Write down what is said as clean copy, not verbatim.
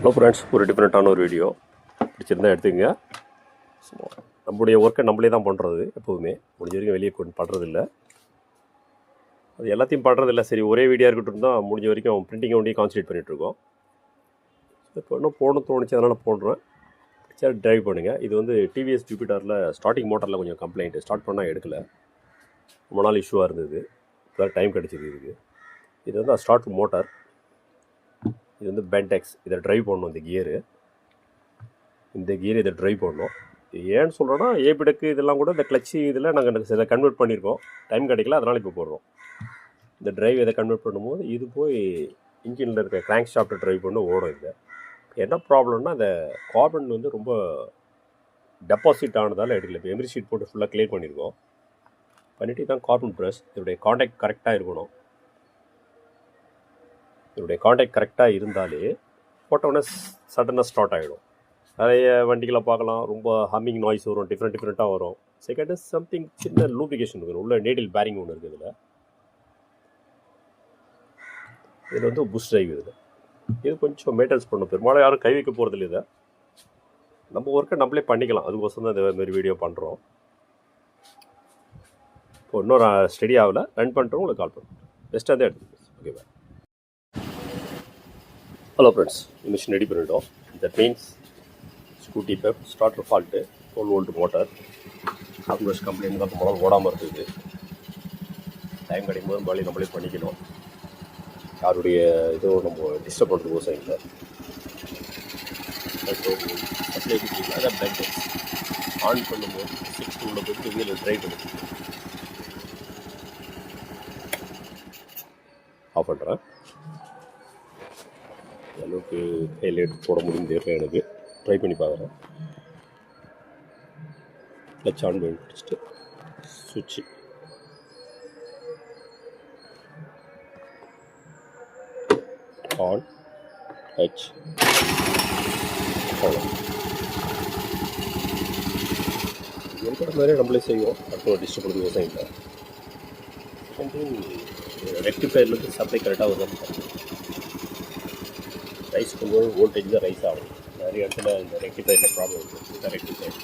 Hello friends, ஒரு டிஃப்ரெண்ட்டான ஒரு வீடியோ பிடிச்சிருந்தா எடுத்துக்கங்க. ஸோ நம்முடைய ஒர்க்கை நம்மளே தான் பண்ணுறது. எப்போதுமே முடிஞ்ச வரைக்கும் வெளியே கொண்டு பண்ணுறதில்ல. அது எல்லாத்தையும் பண்ணுறதில்ல. சரி, ஒரே வீடியோ இருக்கட்டும் தான் முடிஞ்ச வரைக்கும் பிரிண்டிங் ஒன்றையும் கான்சன்ட்ரேட் பண்ணிகிட்ருக்கோம். இப்போ இன்னும் போகணும்னு தோணுச்சு, அதனால் போடுறேன். சரி, ட்ரைவ் பண்ணுங்கள். இது வந்து டிவிஎஸ் ஜூபிட்டரில் ஸ்டார்டிங் மோட்டரில் கொஞ்சம் கம்ப்ளைண்ட்டு. ஸ்டார்ட் பண்ணால் எடுக்கலை. ரொம்ப நாள் இஷ்யூவாக இருந்தது. இப்போ டைம் கிடச்சிது இதுக்கு. இது வந்து ஸ்டார்ட் மோட்டார். இது வந்து பென்டெக்ஸ். இதை ட்ரைவ் பண்ணணும். இந்த கியர் இதை ட்ரைவ் பண்ணணும். ஏன்னு சொல்கிறோன்னா, ஏபிடக்கு இதெல்லாம் கூட இந்த கிளச்சி இதில் நாங்கள் சில கன்வெர்ட் பண்ணியிருக்கோம். டைம் கிடைக்கல, அதனால் இப்போ போடுறோம். இந்த ட்ரைவ் இதை கன்வெர்ட் பண்ணும்போது இது போய் இன்ஜினில் இருக்க கிராங்க் ஷாஃப்ட்டை ட்ரைவ் பண்ண ஓடும். இல்லை என்ன ப்ராப்ளம்னா, அந்த கார்பன் வந்து ரொம்ப டெபாசிட் ஆனதால் எடுக்கல. இப்போ எம்ரி ஷீட் போட்டு ஃபுல்லாக கிளியர் பண்ணியிருக்கோம். பண்ணிவிட்டு தான் கார்பன் ப்ரெஸ். இதோடைய காண்டாக்ட் கரெக்டாக இருக்கணும். இதோடைய காண்டாக்ட் கரெக்டாக இருந்தாலே போட்டோன்னே சடனாக ஸ்டார்ட் ஆகிடும். நிறைய வண்டிகளை பார்க்கலாம், ரொம்ப ஹம்மிங் நாய்ஸ் வரும், டிஃப்ரெண்ட்டாக வரும். செகண்ட் சம்திங் சின்ன லூப்ளிகேஷன் இருக்குது. உள்ள நீடில் பேரிங் ஒன்று இருக்குது. இதில் வந்து புஷ் ட்ரைவ் இது கொஞ்சம் மெயின்டெனன்ஸ் பண்ணணும். பெரும்பாலும் யாரும் கை வைக்க போகிறதில்ல. இதை நம்ம ஒர்க்கை நம்மளே பண்ணிக்கலாம். அதுக்கோசம் தான் இந்த மாதிரி வீடியோ பண்ணுறோம். இப்போ இன்னொரு ஸ்டடி ஆகலை, ரன் பண்ணுறோம். உங்களுக்கு கால் பண்ணுறோம். பெஸ்ட்டாக தான் எடுத்துக்கோங்க. ஓகேவா? ஹலோ ஃப்ரெண்ட்ஸ், மிஷின் ரெடி பண்ணிட்டோம். That means scooty Pep starter fault, 12 volt motor, corporation complaint தான் முதல்ல ஓடாமல் இருக்குது. டைம் கிடைக்கும் போது மறுபடியும் நம்மளே பண்ணிக்கணும். யாருடைய இதுவும் நம்ம டிஸ்டர்ப் பண்ணுறது கோசம் இல்லை. சப்ளை கொடுத்தீங்கன்னா அதான் பென்டெக்ஸ் ஆன் பண்ணும்போது 6 உள்ள போட்டு வீல் ட்ரைவ் பண்ணி ஆஃப் பண்ணுறேன். அளவுக்கு ஹைலைட் போட முடியும் தெரியல. எனக்கு ட்ரை பண்ணி பார்க்குறேன். கிளச் ஆன் பண்ணி பிடிச்சிட்டு சுவிட்சு ஆன் ஹெச் அவ்வளோ இருக்கிற மாதிரியே நம்மளே செய்வோம். அடுத்த டிஸ்டர்ப் பண்ணுறது விவசாயம் இல்லை. ரெக்டிஃபயர்லேருந்து சப்ளை கரெக்டாக வருது. ரைஸ் பண்ணும்போது வோல்டேஜ் தான் ரைஸ் ஆகும். நிறைய இடத்துல இந்த ரெக்டிஃபயரில் ப்ராப்ளம் இருக்குது. ரெக்டிஃபயர்